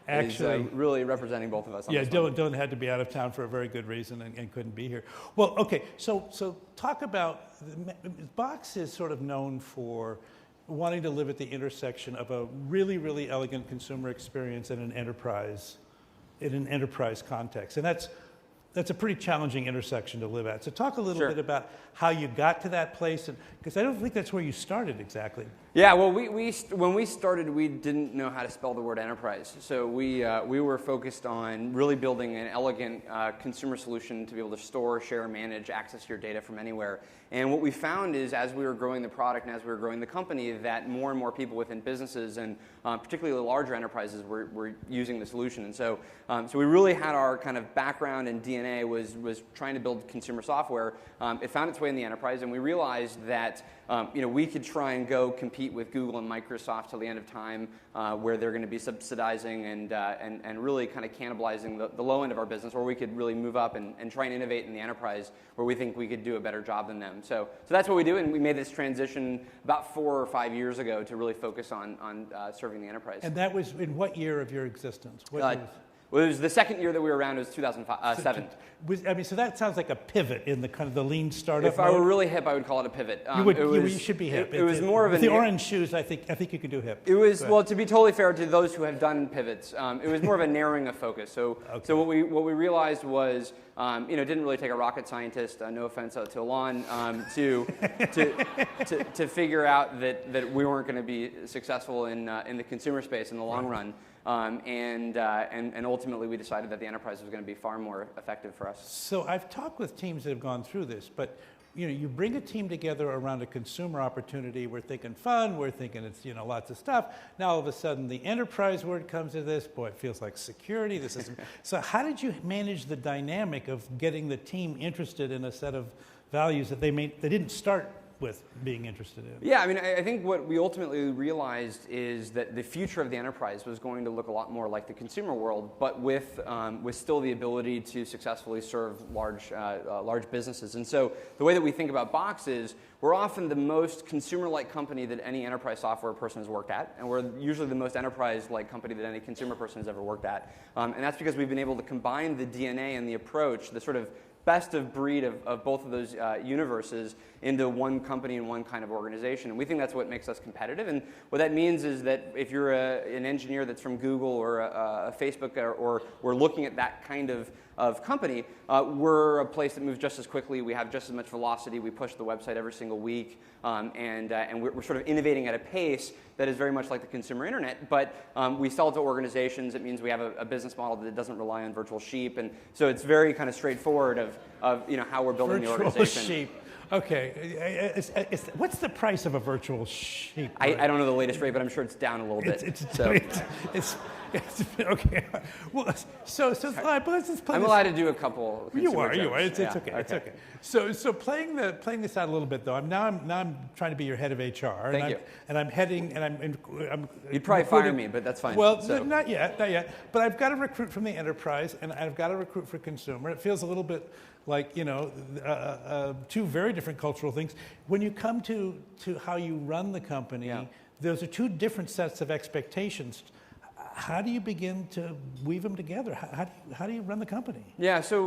Actually, really representing both of us. Yeah, Dylan had to be out of town for a very good reason and couldn't be here. Well, okay, so talk about, Box is sort of known for wanting to live at the intersection of a really, really elegant consumer experience and an enterprise context. And that's that's a pretty challenging intersection to live at. So talk a little Sure. bit about how you got to that place, because I don't think that's where you started exactly. Yeah, well, when we started, we didn't know how to spell the word enterprise. So we were focused on really building an elegant consumer solution to be able to store, share, manage, access your data from anywhere. And what we found is, as we were growing the product and as we were growing the company, that more and more people within businesses and particularly the larger enterprises were using the solution. And so we really had our kind of background and DNA was trying to build consumer software. It found its way in the enterprise, and we realized that we could try and go compete with Google and Microsoft till the end of time, where they're going to be subsidizing and really kind of cannibalizing the low end of our business, or we could really move up and try and innovate in the enterprise where we think we could do a better job than them. So that's what we do, and we made this transition about 4 or 5 years ago to really focus on serving the enterprise. And that was in what year of your existence? What year well, it was the second year that we were around. It was 2007. So that sounds like a pivot in the kind of the lean startup. If I were really hip, I would call it a pivot. You should be hip. It was more of with the orange shoes. I think you could do hip. It was, well, to be totally fair to those who have done pivots, it was more of a narrowing of focus. So what we realized was, didn't really take a rocket scientist. No offense to Alon, to figure out that we weren't going to be successful in the consumer space in the long run. And ultimately, we decided that the enterprise was going to be far more effective for us. So I've talked with teams that have gone through this, but you bring a team together around a consumer opportunity. We're thinking fun. We're thinking it's lots of stuff. Now all of a sudden, the enterprise word comes to this. Boy, it feels like security. This is so. How did you manage the dynamic of getting the team interested in a set of values that they didn't start with being interested in? Yeah, I mean, I think what we ultimately realized is that the future of the enterprise was going to look a lot more like the consumer world, but with still the ability to successfully serve large businesses. And so the way that we think about Box is we're often the most consumer-like company that any enterprise software person has worked at, and we're usually the most enterprise-like company that any consumer person has ever worked at. And that's because we've been able to combine the DNA and the approach, the sort of best of breed of both of those universes into one company and one kind of organization. And we think that's what makes us competitive. And what that means is that if you're an engineer that's from Google or a Facebook or we're looking at that kind of company, we're a place that moves just as quickly. We have just as much velocity. We push the website every single week. And we're sort of innovating at a pace that is very much like the consumer internet. But we sell to organizations. It means we have a business model that doesn't rely on virtual sheep. And so it's very kind of straightforward of how we're building the organization. Virtual sheep. Okay. What's the price of a virtual sheep? I don't know the latest rate, but I'm sure it's down a little bit. Okay. Well, so let's just play. I'm allowed to do a couple. You are. It's yeah, okay. It's okay. So playing this out a little bit though. I'm trying to be your head of HR. Thank you. And I'm heading and I'm. You'd probably fire me, but that's fine. Well, not yet. But I've got to recruit from the enterprise, and I've got to recruit for consumer. It feels a little bit like two very different cultural things. When you come to how you run the company, those are two different sets of expectations. How do you begin to weave them together? How do you run the company? Yeah, so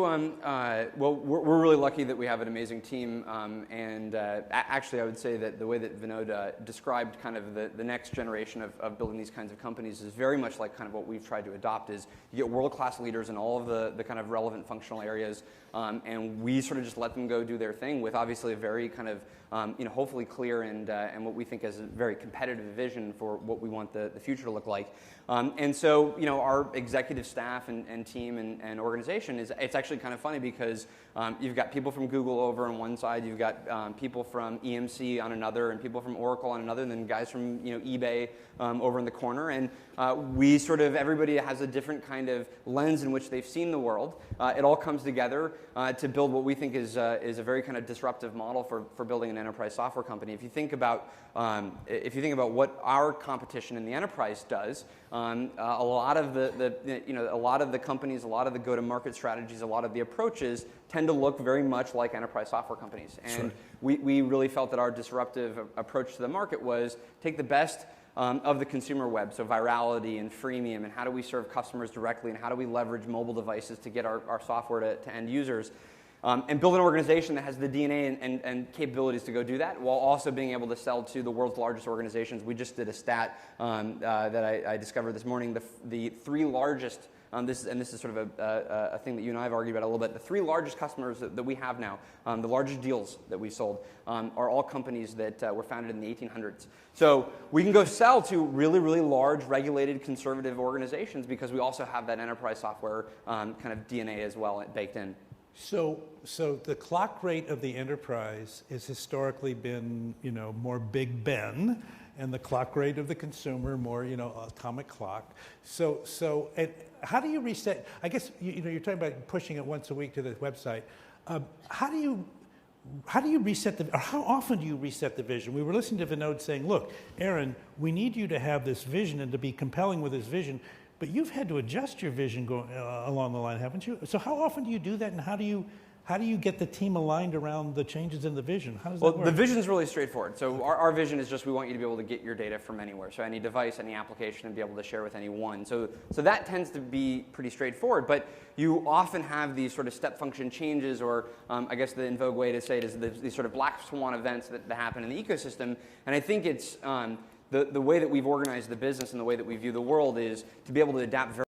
we're really lucky that we have an amazing team, and actually I would say that the way that Vinod described kind of the next generation of building these kinds of companies is very much like kind of what we've tried to adopt. Is you get world-class leaders in all of the kind of relevant functional areas, and we sort of just let them go do their thing with obviously a very kind of hopefully clear and what we think is a very competitive vision for what we want the future to look like. And so, our executive staff and team and organization it's actually kind of funny because you've got people from Google over on one side, you've got people from EMC on another, and people from Oracle on another, and then guys from eBay over in the corner. And we sort of, everybody has a different kind of lens in which they've seen the world. It all comes together to build what we think is a very kind of disruptive model for building an enterprise software company. If you think about what our competition in the enterprise does, a lot of the companies, a lot of the go-to-market strategies, a lot of the approaches tend to look very much like enterprise software companies. And we really felt that our disruptive approach to the market was take the best of the consumer web, so virality and freemium, and how do we serve customers directly, and how do we leverage mobile devices to get our software to end users, and build an organization that has the DNA and capabilities to go do that, while also being able to sell to the world's largest organizations. We just did a stat that I discovered this morning. The three largest this is sort of a thing that you and I have argued about a little bit. The 3 largest customers that we have now, the largest deals that we sold, are all companies that were founded in the 1800s. So we can go sell to really, really large, regulated, conservative organizations because we also have that enterprise software kind of DNA as well baked in. So the clock rate of the enterprise has historically been, more Big Ben, and the clock rate of the consumer more, atomic clock. So and how do you reset? I guess you're talking about pushing it once a week to the website. How do you reset or how often do you reset the vision? We were listening to Vinod saying, "Look, Aaron, we need you to have this vision and to be compelling with this vision." But you've had to adjust your vision along the line, haven't you? So how often do you do that, and how do you get the team aligned around the changes in the vision? How does that work? The vision is really straightforward. So our vision is just we want you to be able to get your data from anywhere. So any device, any application, and be able to share with anyone. So that tends to be pretty straightforward. But you often have these sort of step function changes, or I guess the in vogue way to say it is these sort of black swan events that happen in the ecosystem. And I think it's the way that we've organized the business and the way that we view the world is to be able to adapt very